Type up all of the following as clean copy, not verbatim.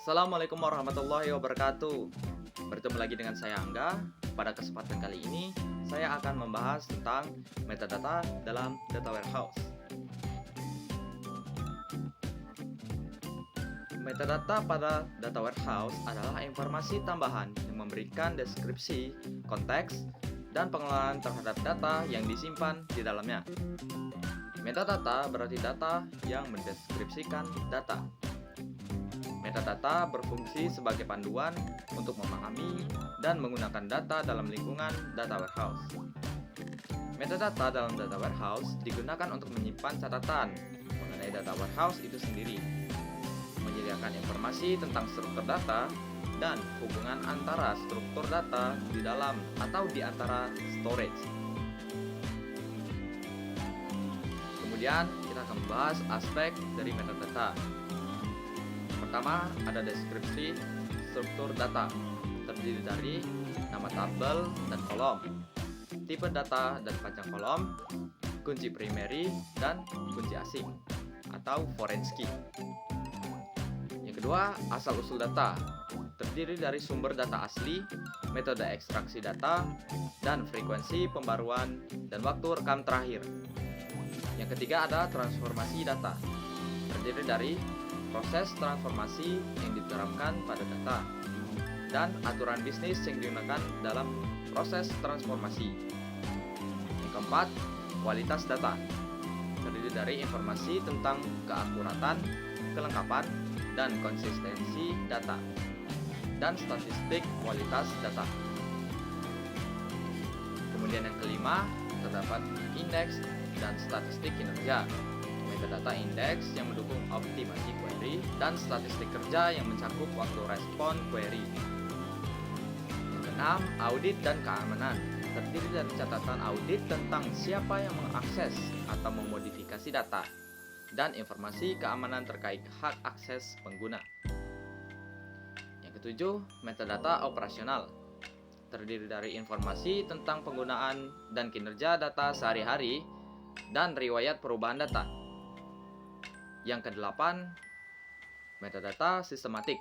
Assalamualaikum warahmatullahi wabarakatuh. Bertemu lagi dengan saya Angga. Pada kesempatan kali ini, saya akan membahas tentang metadata dalam data warehouse. Metadata pada data warehouse adalah informasi tambahan yang memberikan deskripsi, konteks, dan pengenalan terhadap data yang disimpan di dalamnya. Metadata berarti data yang mendeskripsikan data. Metadata berfungsi sebagai panduan untuk memahami dan menggunakan data dalam lingkungan data warehouse. Metadata dalam data warehouse digunakan untuk menyimpan catatan mengenai data warehouse itu sendiri, menyediakan informasi tentang struktur data dan hubungan antara struktur data di dalam atau di antara storage. Kemudian kita akan membahas aspek dari metadata. Pertama, ada deskripsi struktur data, terdiri dari nama tabel dan kolom, tipe data dan panjang kolom, kunci primary dan kunci asing atau foreign key. Yang kedua, asal-usul data, terdiri dari sumber data asli, metode ekstraksi data, dan frekuensi pembaruan dan waktu rekam terakhir. Yang ketiga ada transformasi data, terdiri dari proses transformasi yang diterapkan pada data dan aturan bisnis yang digunakan dalam proses transformasi. Yang keempat, kualitas data, terdiri dari informasi tentang keakuratan, kelengkapan, dan konsistensi data, dan statistik kualitas data. Kemudian yang kelima, terdapat indeks dan statistik kinerja. Metadata indeks yang mendukung optimasi query dan statistik kerja yang mencakup waktu respon query. Yang keenam, audit dan keamanan, terdiri dari catatan audit tentang siapa yang mengakses atau memodifikasi data dan informasi keamanan terkait hak akses pengguna. Yang ketujuh, metadata operasional, terdiri dari informasi tentang penggunaan dan kinerja data sehari-hari dan riwayat perubahan data. Yang kedelapan, metadata sistematik,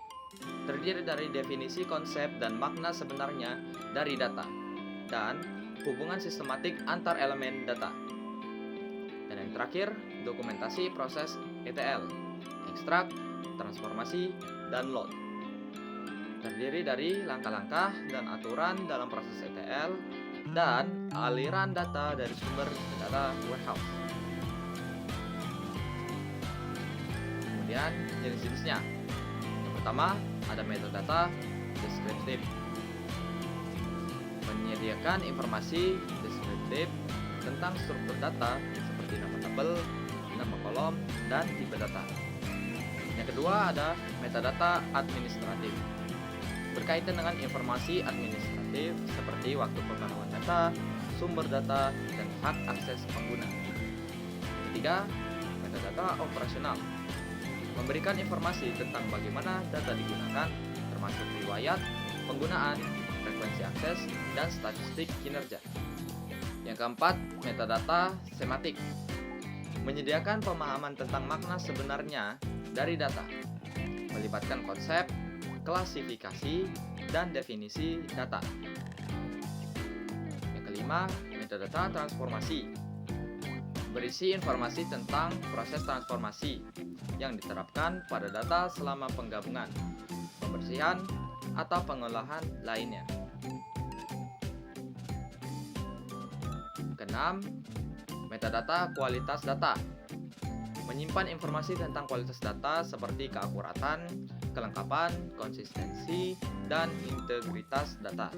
terdiri dari definisi konsep dan makna sebenarnya dari data dan hubungan sistematik antar elemen data. Dan yang terakhir, dokumentasi proses ETL, ekstrak, transformasi, dan load, terdiri dari langkah-langkah dan aturan dalam proses ETL dan aliran data dari sumber ke data warehouse. Kemudian jenis-jenisnya. Yang pertama, ada metadata deskriptif, menyediakan informasi deskriptif tentang struktur data seperti nama tabel, nama kolom, dan tipe data. Yang kedua, ada metadata administratif, berkaitan dengan informasi administratif seperti waktu pembaruan data, sumber data, dan hak akses pengguna. Yang ketiga, metadata operasional, memberikan informasi tentang bagaimana data digunakan, termasuk riwayat, penggunaan, frekuensi akses, dan statistik kinerja. Yang keempat, metadata sematik, menyediakan pemahaman tentang makna sebenarnya dari data, melibatkan konsep, klasifikasi, dan definisi data. Yang kelima, metadata transformasi, berisi informasi tentang proses transformasi yang diterapkan pada data selama penggabungan, pembersihan, atau pengolahan lainnya. Keenam, metadata kualitas data, menyimpan informasi tentang kualitas data seperti keakuratan, kelengkapan, konsistensi, dan integritas data.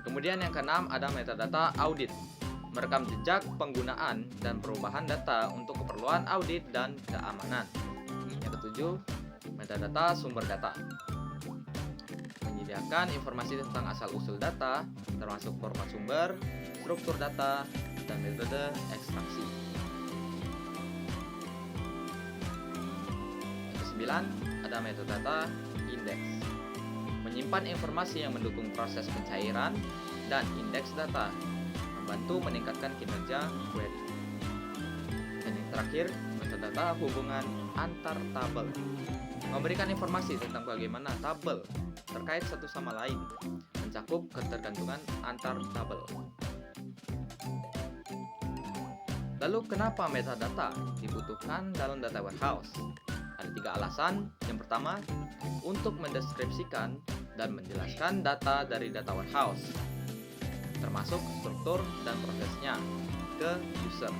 Kemudian yang keenam ada metadata audit, merekam jejak penggunaan dan perubahan data untuk keperluan audit dan keamanan. Yang ketujuh, metadata sumber data, menyediakan informasi tentang asal-usul data, termasuk format sumber, struktur data, dan metode ekstraksi. Yang kesembilan, ada metadata indeks, menyimpan informasi yang mendukung proses pencairan dan indeks data, membantu meningkatkan kinerja query. Dan yang terakhir, metode metadata hubungan antar tabel. Memberikan informasi tentang bagaimana tabel terkait satu sama lain, mencakup ketergantungan antar tabel. Lalu kenapa metadata dibutuhkan dalam data warehouse? Ada 3 alasan. Yang pertama, untuk mendeskripsikan dan menjelaskan data dari data warehouse, termasuk struktur dan prosesnya, ke user.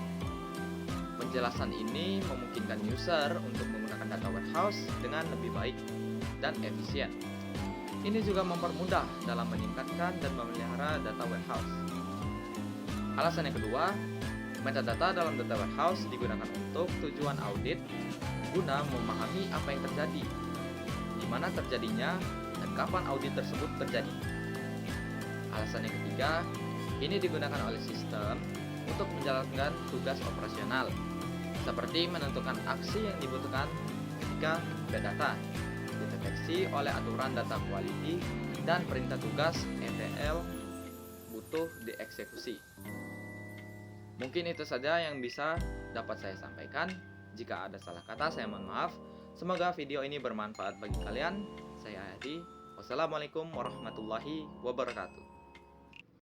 Penjelasan ini memungkinkan user untuk menggunakan data warehouse dengan lebih baik dan efisien. Ini juga mempermudah dalam meningkatkan dan memelihara data warehouse. Alasan yang kedua, metadata dalam data warehouse digunakan untuk tujuan audit guna memahami apa yang terjadi, di mana terjadinya, dan kapan audit tersebut terjadi. Alasan yang ketiga, ini digunakan oleh sistem untuk menjalankan tugas operasional, seperti menentukan aksi yang dibutuhkan ketika data dideteksi oleh aturan data quality dan perintah tugas ETL butuh dieksekusi. Mungkin itu saja yang bisa dapat saya sampaikan. Jika ada salah kata, saya mohon maaf. Semoga video ini bermanfaat bagi kalian. Saya Adi. Wassalamualaikum warahmatullahi wabarakatuh.